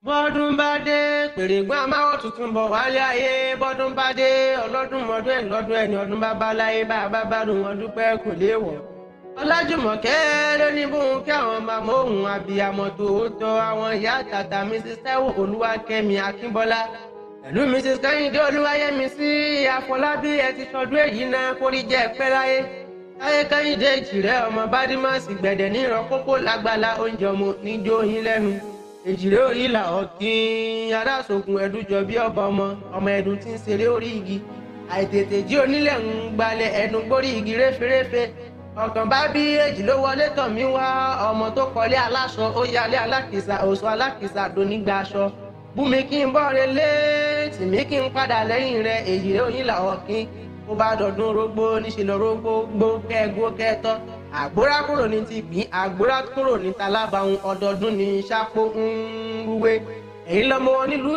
bọ́dún bá dé pèrègbọ́n amáwọ̀ tuntun bọ̀ wálé ayé bọ́dún bá dé ọlọ́dún mọ́dún ẹ̀ lọ́dún ẹni ọdún bàbá láyé bàbá bàdùn wọn dúpẹ́ kò léèwọ̀. ọlájùmọ̀kẹ́ ló ní bóun kí àwọn màmá òun àbíyamọ tòótọ́ àwọn ìyá àtàtà mrs taiwo olúwakẹ́mi akínbọ́lá pẹ̀lú mrs kẹ́hìndé olúwayẹmísí àfọlábí ẹ ti sọdún èyí náà kórí jẹ́ pẹ́ láyé táyé kẹ́hìndé ìjìrẹ́ ọmọ bádímọ̀sì gbẹ̀dẹ̀ ní ìrọ́kókó lágbàlá oúnjẹ ọmọ níjó yín lẹ́nu èjìrẹ́ orí ìlà ọ̀kìn adásògùn ẹ̀dùn jọ bí ọba ọmọ ẹ̀dùn tí ń ṣeré orí igi àìtètè jí onílẹ̀ ń gbalẹ̀ ẹ̀dùn gbórí igi réferéfe ọ̀kàn bá bí èjì ló wọlé tàn mí wá ọmọ tó kọ́lé aláṣọ ó yálé alákìsà òṣù alákìsà dónígbà aṣọ bùnmi kí n bọ́ relé tìmí kí n padà lẹ́yìn rẹ̀ èjìrẹ́ orí ìlà ọ̀kìn ó bá dọ̀dún rógbó níṣẹ́ lọ rógbó gbó kẹ́gbó kẹ́tọ́ àgbórá kúrò ní ti gbìn àgbórá kúrò ní talábàáhùn ọdọọdún ní sápó ń rúwé èyí lọmọ wọn nílùú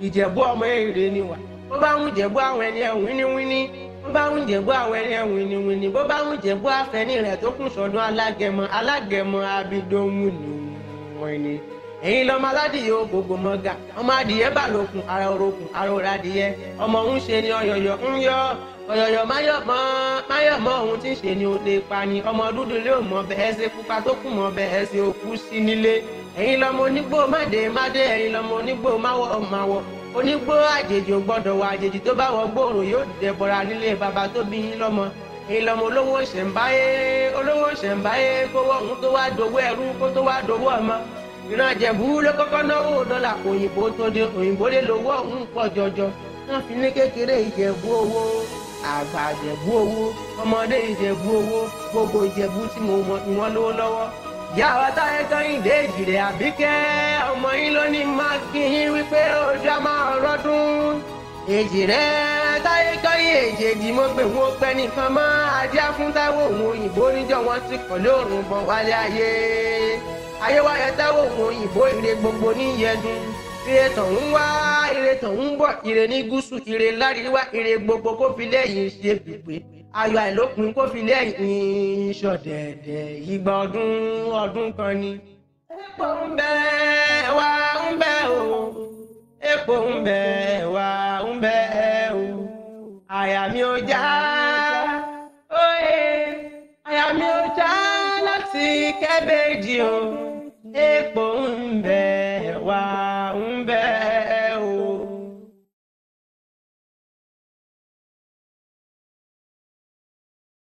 ìjẹ̀bú ọmọ èrè ni wà bó bá ń jẹ̀bú àwọn ẹni wíníwíní bó bá ń jẹ̀bú àwọn ẹni wíníwíní bó bá ń jẹ̀bú àfẹ́ní rẹ̀ tó kún sọ́dún alágẹmọ abidohun ni èyí lọmọ aládìyẹ ògògò mọgà ọmọ adìyẹ bá lókun ara orokun ara òrà adìyẹ ọmọ ń ṣe ni ọyọyọ ń yọ ọyọyọ máyọmọ ohun tí ń ṣe ni ó lè pa ni ọmọ dúdú lé òmọ bẹ́ẹ̀ ṣe pupa tó kù mọ bẹ́ẹ̀ ṣe òkú sí nílé ẹ̀yin lọmọ onígbò mádé ẹ̀yin lọmọ onígbò máwọ onígbò àjèjì ò gbọ́dọ̀ wọ àjèjì tó bá wọ gbòòrò yóò dẹbọra nílé bàbá tó bí yín lọ́mọ ẹ̀yin lọmọ olówó ṣẹ̀ǹbáyé kówó ohun tó wá dowó ẹrú kó tó wá dowó ọmọ ìran Ìjẹ̀bú ló kọ́kọ́ náwó dọ́là òyìnbó tó dé òyìnbó lè lówó ọ̀hún pọ̀ jọjọ wọ́n fi ní kékeré Ìjẹ̀bú owó àgbà Ìjẹ̀bú owó ọmọdé Ìjẹ̀bú owó gbogbo Ìjẹ̀bú tí mo mọ̀ ni wọ́n lówó lọ́wọ́. ìyá wa Táyé Kẹ́hìndé Èjìrẹ́ Àbíkẹ́ ọmọ yín ló ní máa kí yín wípé ojú á máa rọ́dún. Èjìrẹ́ Táyé Kẹ́hìndé èjèèjì mo gbé wọn pẹ́ nìkan mọ́ adé fún Táíwò òun òyìnbó níjọ́ wọn ti kọ̀lé òrùn bọ̀ wálé ayé wáyé Táíwò òun òyìnbó ire gbogbo níyẹdùn ire tọ̀hún wá ire tọ̀hún bọ̀ ire ní gúúsù ire láríwá ire gbogbo kó fi lẹ́yìn ṣe pípé ayọ̀ àìlópin kó fi lẹ́yìn ṣọ̀dẹ̀dẹ̀ ìgbà ọdún kan ni. epo ń bẹ wá ń bẹ o epo ń bẹ wá ń bẹ o àyà mi ò já àyà mi ò já láti kẹ́bẹ́ẹ̀jì o epo ń bẹ